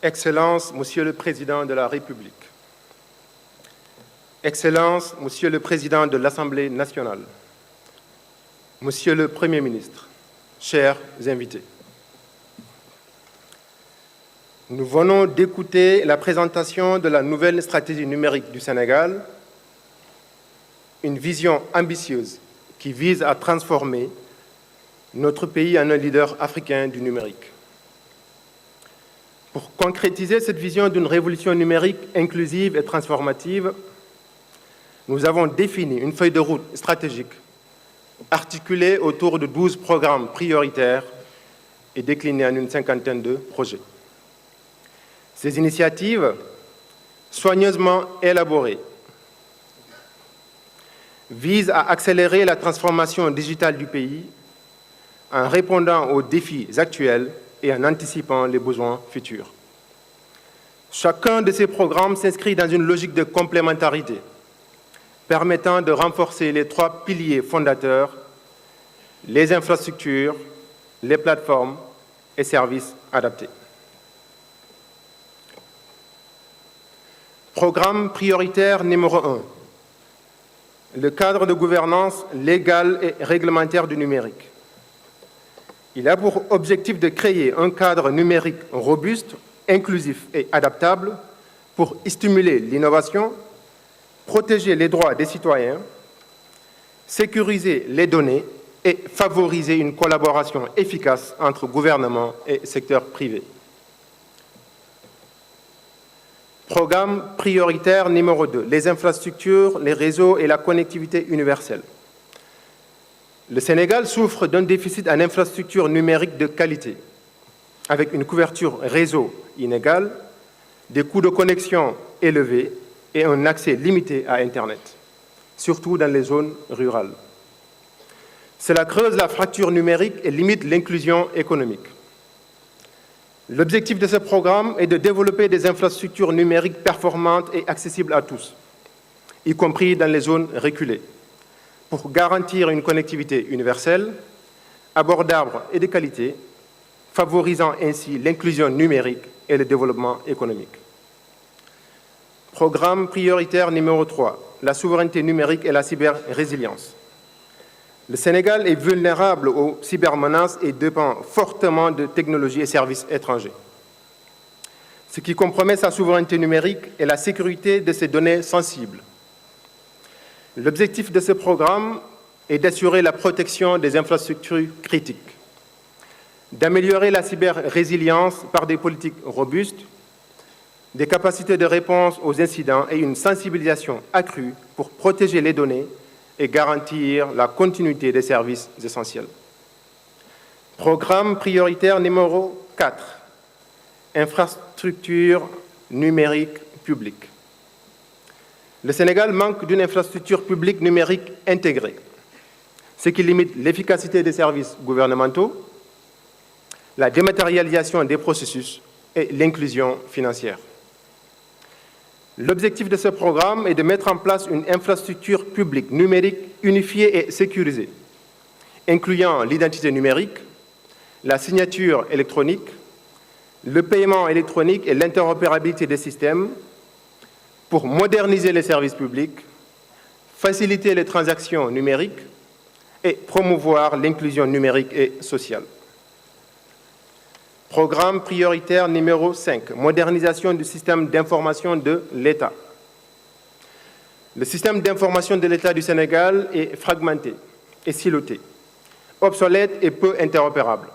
Excellences, Monsieur le Président de la République, Excellences, Monsieur le Président de l'Assemblée nationale, Monsieur le Premier ministre, chers invités. Nous venons d'écouter la présentation de la nouvelle stratégie numérique du Sénégal, une vision ambitieuse qui vise à transformer notre pays en un leader africain du numérique. Pour concrétiser cette vision d'une révolution numérique inclusive et transformative, nous avons défini une feuille de route stratégique articulée autour de 12 programmes prioritaires et déclinée en une cinquantaine de projets. Ces initiatives, soigneusement élaborées, visent à accélérer la transformation digitale du pays en répondant aux défis actuels et en anticipant les besoins futurs. Chacun de ces programmes s'inscrit dans une logique de complémentarité, permettant de renforcer les 3 piliers fondateurs, les infrastructures, les plateformes et services adaptés. Programme prioritaire numéro 1, le cadre de gouvernance légale et réglementaire du numérique. Il a pour objectif de créer un cadre numérique robuste, inclusif et adaptable pour stimuler l'innovation, protéger les droits des citoyens, sécuriser les données et favoriser une collaboration efficace entre gouvernement et secteur privé. Programme prioritaire numéro 2, les infrastructures, les réseaux et la connectivité universelle. Le Sénégal souffre d'un déficit en infrastructures numériques de qualité, avec une couverture réseau inégale, des coûts de connexion élevés et un accès limité à Internet, surtout dans les zones rurales. Cela creuse la fracture numérique et limite l'inclusion économique. L'objectif de ce programme est de développer des infrastructures numériques performantes et accessibles à tous, y compris dans les zones reculées, pour garantir une connectivité universelle, abordable et de qualité, favorisant ainsi l'inclusion numérique et le développement économique. Programme prioritaire numéro 3, la souveraineté numérique et la cyber-résilience. Le Sénégal est vulnérable aux cybermenaces et dépend fortement de technologies et services étrangers, ce qui compromet sa souveraineté numérique et la sécurité de ses données sensibles. L'objectif de ce programme est d'assurer la protection des infrastructures critiques, d'améliorer la cyber-résilience par des politiques robustes, des capacités de réponse aux incidents et une sensibilisation accrue pour protéger les données et garantir la continuité des services essentiels. Programme prioritaire numéro 4, infrastructure numérique publique. Le Sénégal manque d'une infrastructure publique numérique intégrée, ce qui limite l'efficacité des services gouvernementaux, la dématérialisation des processus et l'inclusion financière. L'objectif de ce programme est de mettre en place une infrastructure publique numérique unifiée et sécurisée, incluant l'identité numérique, la signature électronique, le paiement électronique et l'interopérabilité des systèmes pour moderniser les services publics, faciliter les transactions numériques et promouvoir l'inclusion numérique et sociale. Programme prioritaire numéro 5, modernisation du système d'information de l'État. Le système d'information de l'État du Sénégal est fragmenté et siloté, obsolète et peu interopérable,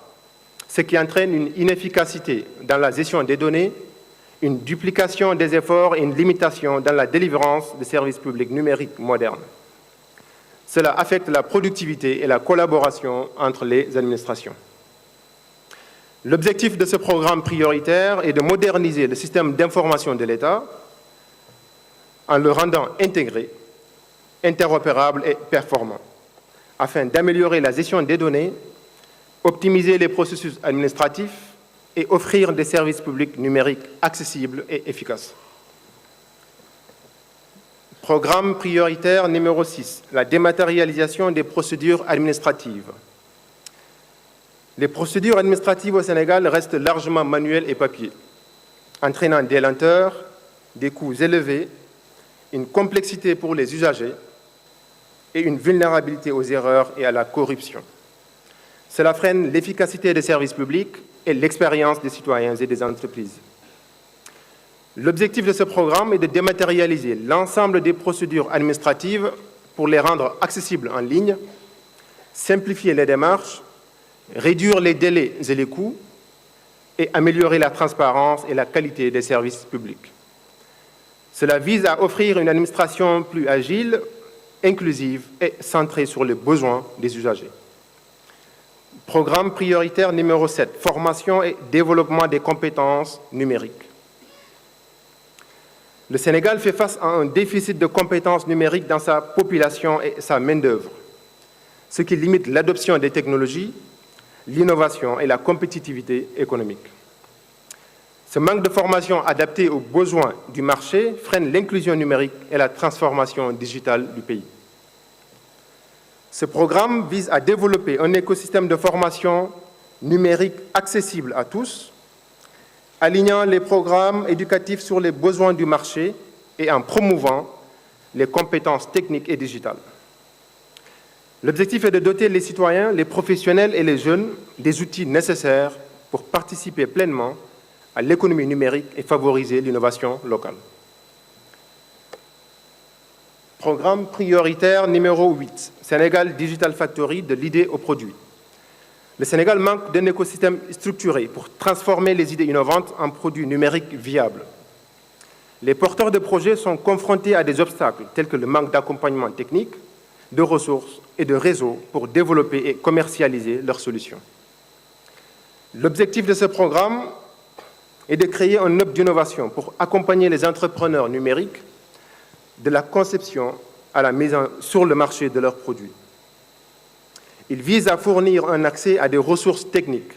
ce qui entraîne une inefficacité dans la gestion des données, une duplication des efforts et une limitation dans la délivrance de services publics numériques modernes. Cela affecte la productivité et la collaboration entre les administrations. L'objectif de ce programme prioritaire est de moderniser le système d'information de l'État en le rendant intégré, interopérable et performant, afin d'améliorer la gestion des données, optimiser les processus administratifs et offrir des services publics numériques accessibles et efficaces. Programme prioritaire numéro 6, la dématérialisation des procédures administratives. Les procédures administratives au Sénégal restent largement manuelles et papier. entraînant des lenteurs, des coûts élevés, une complexité pour les usagers et une vulnérabilité aux erreurs et à la corruption. Cela freine l'efficacité des services publics et l'expérience des citoyens et des entreprises. L'objectif de ce programme est de dématérialiser l'ensemble des procédures administratives pour les rendre accessibles en ligne, simplifier les démarches, réduire les délais et les coûts et améliorer la transparence et la qualité des services publics. Cela vise à offrir une administration plus agile, inclusive et centrée sur les besoins des usagers. Programme prioritaire numéro 7, formation et développement des compétences numériques. Le Sénégal fait face à un déficit de compétences numériques dans sa population et sa main-d'œuvre, ce qui limite l'adoption des technologies, l'innovation et la compétitivité économique. Ce manque de formation adaptée aux besoins du marché freine l'inclusion numérique et la transformation digitale du pays. Ce programme vise à développer un écosystème de formation numérique accessible à tous, alignant les programmes éducatifs sur les besoins du marché et en promouvant les compétences techniques et digitales. L'objectif est de doter les citoyens, les professionnels et les jeunes des outils nécessaires pour participer pleinement à l'économie numérique et favoriser l'innovation locale. Programme prioritaire numéro 8, Sénégal Digital Factory, de l'idée au produit. Le Sénégal manque d'un écosystème structuré pour transformer les idées innovantes en produits numériques viables. Les porteurs de projets sont confrontés à des obstacles tels que le manque d'accompagnement technique, de ressources et de réseaux pour développer et commercialiser leurs solutions. L'objectif de ce programme est de créer un hub d'innovation pour accompagner les entrepreneurs numériques de la conception à la mise sur le marché de leurs produits. Il vise à fournir un accès à des ressources techniques,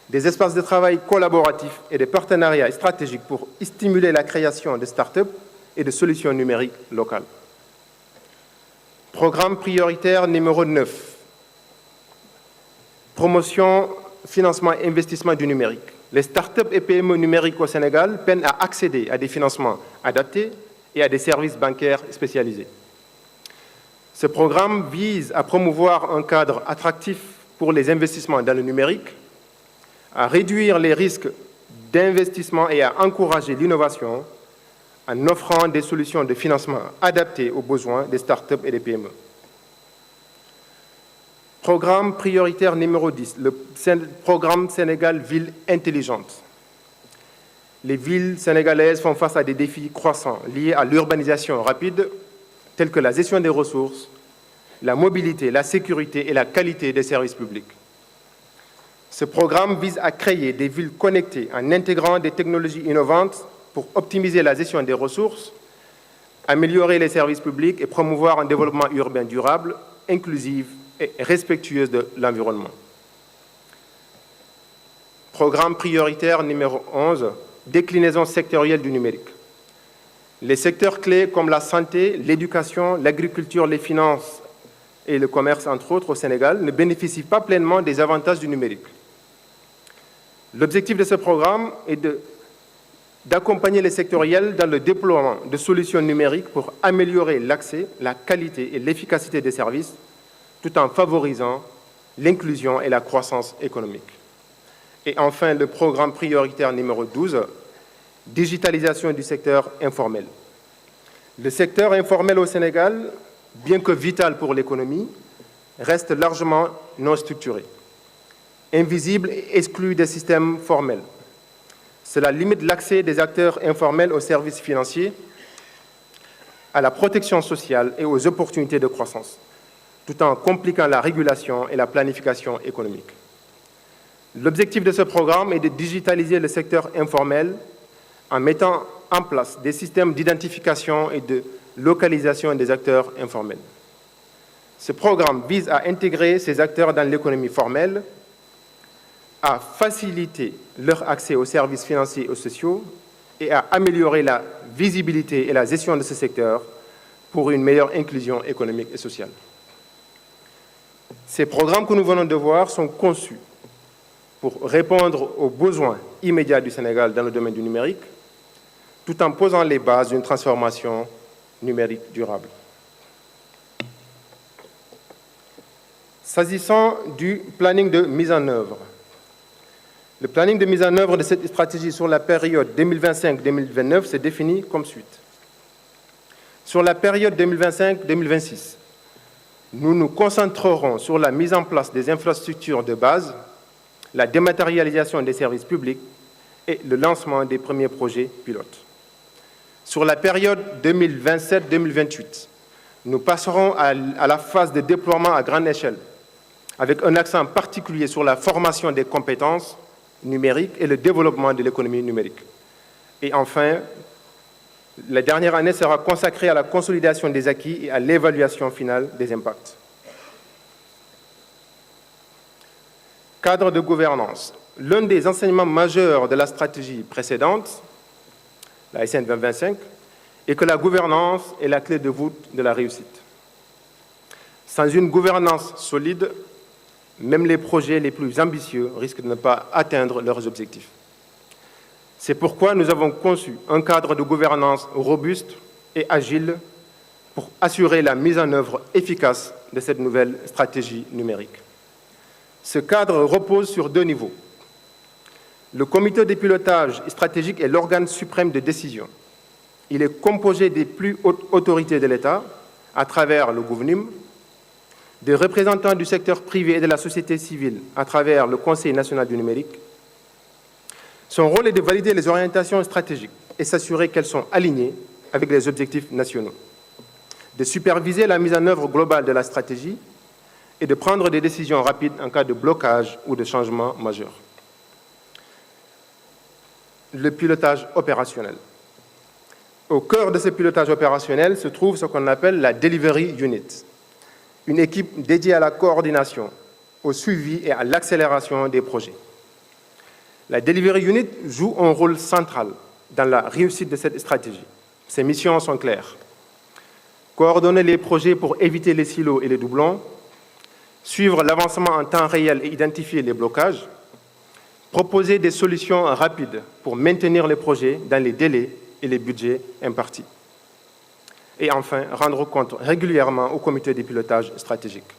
des espaces de travail collaboratifs et des partenariats stratégiques pour stimuler la création de start-up et de solutions numériques locales. Programme prioritaire numéro 9, promotion, financement et investissement du numérique. Les start-up et PME numériques au Sénégal peinent à accéder à des financements adaptés et à des services bancaires spécialisés. Ce programme vise à promouvoir un cadre attractif pour les investissements dans le numérique, à réduire les risques d'investissement et à encourager l'innovation en offrant des solutions de financement adaptées aux besoins des start-up et des PME. Programme prioritaire numéro 10, le programme Sénégal Ville intelligente. Les villes sénégalaises font face à des défis croissants liés à l'urbanisation rapide, tels que la gestion des ressources, la mobilité, la sécurité et la qualité des services publics. Ce programme vise à créer des villes connectées en intégrant des technologies innovantes pour optimiser la gestion des ressources, améliorer les services publics et promouvoir un développement urbain durable, inclusif et respectueux de l'environnement. Programme prioritaire numéro 11, déclinaison sectorielle du numérique. Les secteurs clés comme la santé, l'éducation, l'agriculture, les finances et le commerce, entre autres, au Sénégal, ne bénéficient pas pleinement des avantages du numérique. L'objectif de ce programme est d'accompagner les sectoriels dans le déploiement de solutions numériques pour améliorer l'accès, la qualité et l'efficacité des services, tout en favorisant l'inclusion et la croissance économique. Et enfin, le programme prioritaire numéro 12, digitalisation du secteur informel. Le secteur informel au Sénégal, bien que vital pour l'économie, reste largement non structuré, invisible et exclu des systèmes formels. Cela limite l'accès des acteurs informels aux services financiers, à la protection sociale et aux opportunités de croissance, tout en compliquant la régulation et la planification économique. L'objectif de ce programme est de digitaliser le secteur informel en mettant en place des systèmes d'identification et de localisation des acteurs informels. Ce programme vise à intégrer ces acteurs dans l'économie formelle, à faciliter leur accès aux services financiers et sociaux et à améliorer la visibilité et la gestion de ce secteur pour une meilleure inclusion économique et sociale. Ces programmes que nous venons de voir sont conçus pour répondre aux besoins immédiats du Sénégal dans le domaine du numérique, tout en posant les bases d'une transformation numérique durable. S'agissant du planning de mise en œuvre, le planning de mise en œuvre de cette stratégie sur la période 2025-2029 s'est défini comme suit. Sur la période 2025-2026, nous nous concentrerons sur la mise en place des infrastructures de base, la dématérialisation des services publics et le lancement des premiers projets pilotes. Sur la période 2027-2028, nous passerons à la phase de déploiement à grande échelle, avec un accent particulier sur la formation des compétences numériques et le développement de l'économie numérique. Et enfin, la dernière année sera consacrée à la consolidation des acquis et à l'évaluation finale des impacts. Cadre de gouvernance. L'un des enseignements majeurs de la stratégie précédente, la SN 2025, est que la gouvernance est la clé de voûte de la réussite. Sans une gouvernance solide, même les projets les plus ambitieux risquent de ne pas atteindre leurs objectifs. C'est pourquoi nous avons conçu un cadre de gouvernance robuste et agile pour assurer la mise en œuvre efficace de cette nouvelle stratégie numérique. Ce cadre repose sur 2 niveaux. Le comité de pilotage stratégique est l'organe suprême de décision. Il est composé des plus hautes autorités de l'État, à travers le GOVNIM, des représentants du secteur privé et de la société civile, à travers le Conseil national du numérique. Son rôle est de valider les orientations stratégiques et s'assurer qu'elles sont alignées avec les objectifs nationaux, de superviser la mise en œuvre globale de la stratégie et de prendre des décisions rapides en cas de blocage ou de changement majeur. Le pilotage opérationnel. Au cœur de ce pilotage opérationnel se trouve ce qu'on appelle la Delivery Unit, une équipe dédiée à la coordination, au suivi et à l'accélération des projets. La Delivery Unit joue un rôle central dans la réussite de cette stratégie. Ses missions sont claires. Coordonner les projets pour éviter les silos et les doublons, suivre l'avancement en temps réel et identifier les blocages, proposer des solutions rapides pour maintenir les projets dans les délais et les budgets impartis. Et enfin, rendre compte régulièrement au comité de pilotage stratégique.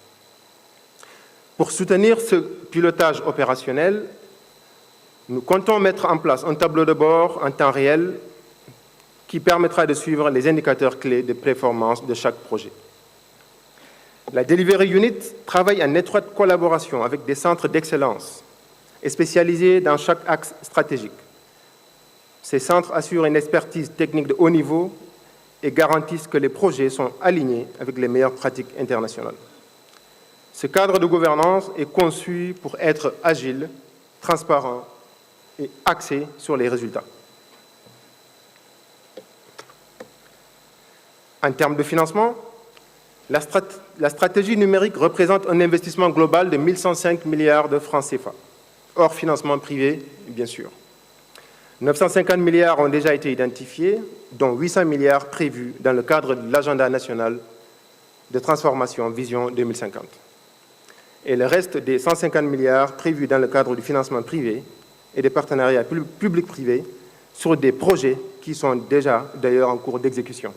Pour soutenir ce pilotage opérationnel, nous comptons mettre en place un tableau de bord en temps réel qui permettra de suivre les indicateurs clés de performance de chaque projet. La Delivery Unit travaille en étroite collaboration avec des centres d'excellence et spécialisés dans chaque axe stratégique. Ces centres assurent une expertise technique de haut niveau et garantissent que les projets sont alignés avec les meilleures pratiques internationales. Ce cadre de gouvernance est conçu pour être agile, transparent et axé sur les résultats. En termes de financement, la stratégie numérique représente un investissement global de 1 105 milliards de francs CFA, hors financement privé, bien sûr. 950 milliards ont déjà été identifiés, dont 800 milliards prévus dans le cadre de l'agenda national de transformation Vision 2050. Et le reste des 150 milliards prévus dans le cadre du financement privé et des partenariats publics-privés sur des projets qui sont déjà d'ailleurs en cours d'exécution.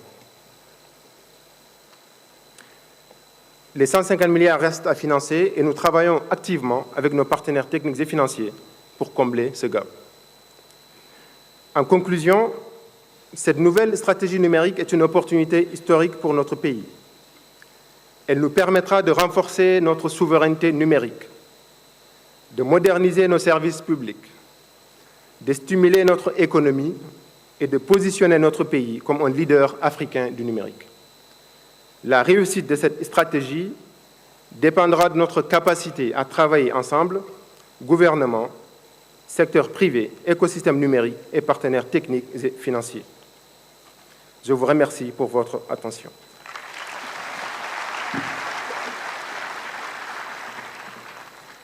Les 150 milliards restent à financer et nous travaillons activement avec nos partenaires techniques et financiers pour combler ce gap. En conclusion, cette nouvelle stratégie numérique est une opportunité historique pour notre pays. Elle nous permettra de renforcer notre souveraineté numérique, de moderniser nos services publics, de stimuler notre économie et de positionner notre pays comme un leader africain du numérique. La réussite de cette stratégie dépendra de notre capacité à travailler ensemble, gouvernement, secteur privé, écosystème numérique et partenaires techniques et financiers. Je vous remercie pour votre attention.